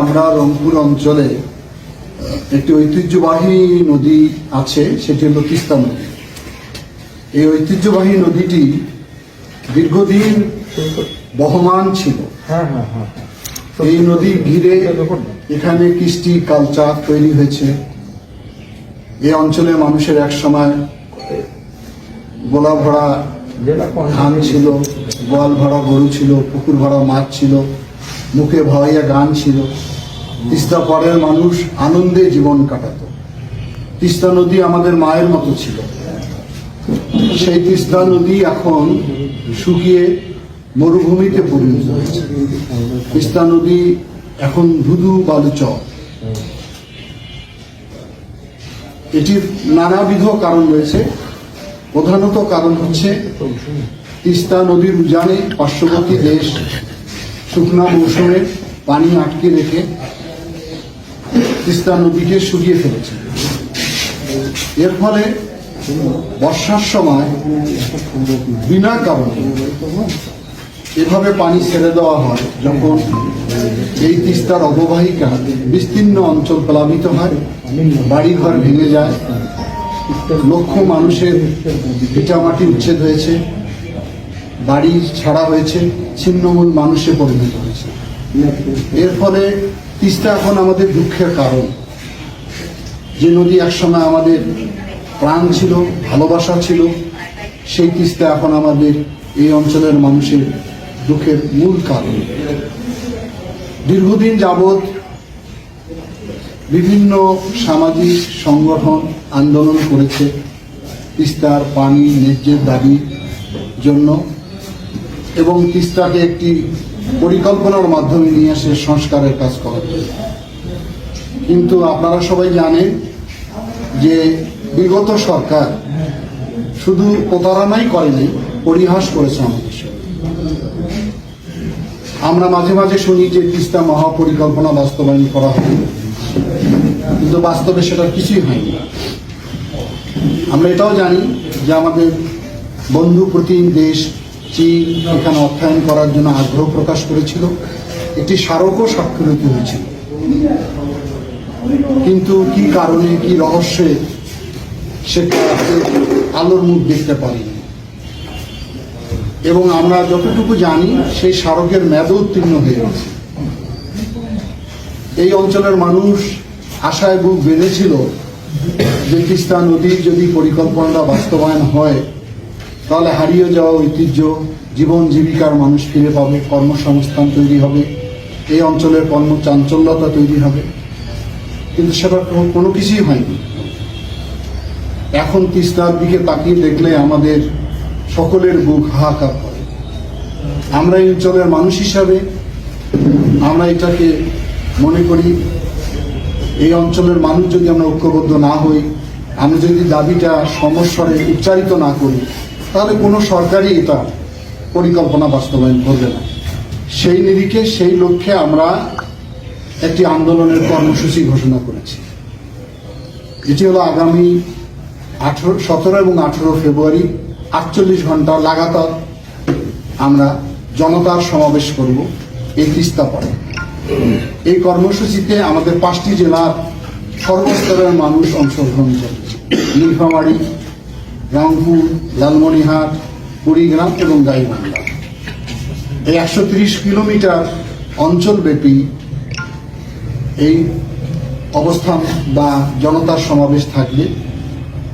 আমরা রংপুর অঞ্চলে একটি ঐতিহ্যবাহী নদী আছে, সেটি হল তিস্তা নদী। এই ঐতিহ্যবাহী নদীটি দীর্ঘদিন বহমান ছিল। এই নদী ঘিরে এখানে কৃষ্টি কালচার তৈরি হয়েছে। এই অঞ্চলে মানুষের এক সময় গোলা ভরা ধান ছিল, গোয়াল ভরা গরু ছিল, পুকুর ভরা মাছ ছিল, মুখে ভাইয়া গান ছিল। তিস্তা পাড়ের মানুষ আনন্দে জীবন কাটাতো। তিস্তা নদী আমাদের মায়ের মতো ছিল। সেই তিস্তা নদী এখন শুকিয়ে মরুভূমিতে পরিণত হয়েছে। তিস্তা নদী এখন ধুধু বালুচর। এটির নানাবিধ কারণ রয়েছে। প্রধানত কারণ হচ্ছে তিস্তা নদীর উজানে পার্শ্ববর্তী দেশ শুকনা মৌসুমে পানি আটকে রেখে তিস্তা নদীকে শুকিয়ে ফেলেছে। এর ফলে বর্ষার সময় বিনা কারণে এভাবে পানি ছেড়ে দেওয়া হয়, যখন এই তিস্তার অববাহিকা বিস্তীর্ণ অঞ্চল প্লাবিত হয়, বাড়িঘর ভেঙে যায়, লক্ষ মানুষের ভিটামাটি উচ্ছেদ হয়েছে, বাড়ি ছাড়া হয়েছে, ছিন্নমূল মানুষে পরিণত হয়েছে। এর ফলে তিস্তা এখন আমাদের দুঃখের কারণ। যে নদী একসময় আমাদের প্রাণ ছিল, ভালোবাসা ছিল, সেই তিস্তা এখন আমাদের এই অঞ্চলের মানুষের দুঃখের মূল কারণ। দীর্ঘদিন যাবৎ বিভিন্ন সামাজিক সংগঠন আন্দোলন করেছে তিস্তার পানি ন্যায্যের দাবির জন্য, এবং তিস্তাকে একটি পরিকল্পনার মাধ্যমে নিয়ে এসে সংস্কারের কাজ করা হয়েছে। কিন্তু আপনারা সবাই জানেন যে বিগত সরকার শুধু প্রতারণাই করেনি, পরিহাস করেছে আমাদের সাথে। আমরা মাঝে মাঝে শুনি যে তিস্তা মহাপরিকল্পনা বাস্তবায়ন করা হবে, কিন্তু বাস্তবে সেটা কিছুই হয়নি। আমরা এটাও জানি যে আমাদের বন্ধু প্রতিম দেশ চীন এখানে অর্থায়ন করার জন্য আগ্রহ প্রকাশ করেছিল, একটি স্মারকও স্বাক্ষরিত হয়েছিল। কিন্তু কি কারণে, কি রহস্যে সেটা আলোর মুখ দেখতে পারিনি। এবং আমরা যতটুকু জানি সেই স্মারকের মেয়াদও উত্তীর্ণ হয়ে গেছে। এই অঞ্চলের মানুষ আশায় বুক বেঁধেছিল যে তিস্তা নদীর যদি পরিকল্পনাটা বাস্তবায়ন হয়, তাহলে হারিয়ে যাওয়া ঐতিহ্য, জীবন জীবিকার মানুষ ফিরে পাবে, কর্মসংস্থান তৈরি হবে, এই অঞ্চলের কর্মচাঞ্চল্যতা তৈরি হবে। কিন্তু সেটা কোনো কিছুই হয়নি। এখন তিস্তার দিকে তাকিয়ে দেখলে আমাদের সকলের বুক হাহাকার করে। আমরা এই অঞ্চলের মানুষ হিসাবে আমরা এটাকে মনে করি, এই অঞ্চলের মানুষ যদি আমরা ঐক্যবদ্ধ না হই, আমরা যদি দাবিটা সমস্বরে উচ্চারিত না করি, তাহলে কোনো সরকারই এটা পরিকল্পনা বাস্তবায়ন করবে না। সেই নিরিখে, সেই লক্ষ্যে আমরা একটি আন্দোলনের কর্মসূচি ঘোষণা করেছি। এটি হলো আগামী 17 এবং 18 ফেব্রুয়ারি 48 ঘন্টা লাগাতার আমরা জনতার সমাবেশ করব এই তিস্তা পাড়ে। এই কর্মসূচিতে আমাদের 5টি জেলার সর্বস্তরের মানুষ অংশগ্রহণ করবে। নীলফামারী, রংপুর, লালমনিরহাট, কুড়িগ্রাম এবং গাইবান্ধা। এই 130 কিলোমিটার অঞ্চলব্যাপী এই অবস্থান বা জনতার সমাবেশ থাকবে।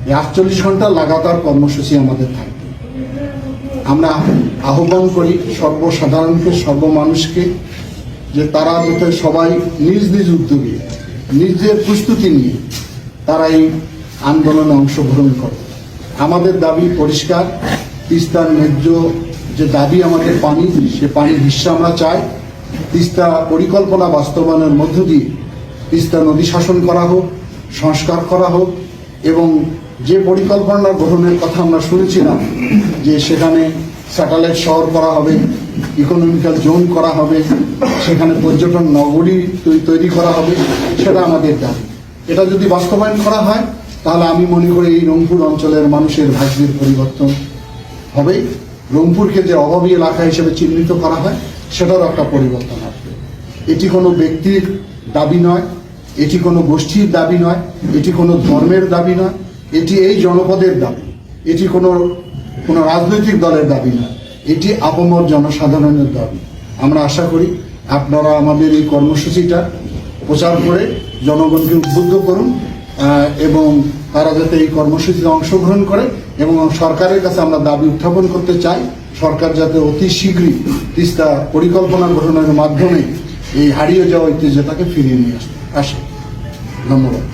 এই 48 ঘন্টা লাগাতার কর্মসূচি আমাদের থাকবে। আমরা আহ্বান করি সর্বসাধারণকে, সর্বমানুষকে, যে তারা যাতে সবাই নিজ নিজ উদ্যোগে, নিজের প্রস্তুতি নিয়ে তারা এই আন্দোলনে অংশগ্রহণ করে। আমাদের দাবি পরিষ্কার, তিস্তার ন্যায্য যে দাবি আমাদের পানি, সে পানির হিস্সা আমরা চাই। তিস্তা পরিকল্পনা বাস্তবায়নের মধ্য দিয়ে তিস্তা নদী শাসন করা হোক, সংস্কার করা হোক, এবং যে পরিকল্পনা গ্রহণের কথা আমরা শুনেছিলাম যে সেখানে স্যাটেলাইট শহর করা হবে, ইকোনমিক্যাল জোন করা হবে, সেখানে পর্যটন নগরী তৈরি করা হবে, সেটা আমাদের দাবি। এটা যদি বাস্তবায়ন করা হয়, তাহলে আমি মনে করি এই রংপুর অঞ্চলের মানুষের ভাগ্যের পরিবর্তন হবে। রংপুরকে যে অভাবী এলাকা হিসেবে চিহ্নিত করা হয়, সেটারও একটা পরিবর্তন আসবে। এটি কোনো ব্যক্তির দাবি নয়, এটি কোনো গোষ্ঠীর দাবি নয়, এটি কোনো ধর্মের দাবি নয়, এটি এই জনপদের দাবি, এটি কোনো রাজনৈতিক দলের দাবি নয়, এটি আপামর জনসাধারণের দাবি। আমরা আশা করি আপনারা আমাদের এই কর্মসূচিটা প্রচার করে জনগণকে উদ্বুদ্ধ করুন এবং তারা যাতে এই কর্মসূচিতে অংশগ্রহণ করে। এবং সরকারের কাছে আমরা দাবি উত্থাপন করতে চাই, সরকার যাতে অতি শীঘ্রই তিস্তা পরিকল্পনা গ্রহণের মাধ্যমে এই হারিয়ে যাওয়া ঐতিহ্যটাকে ফিরিয়ে নিয়ে আসে। ধন্যবাদ।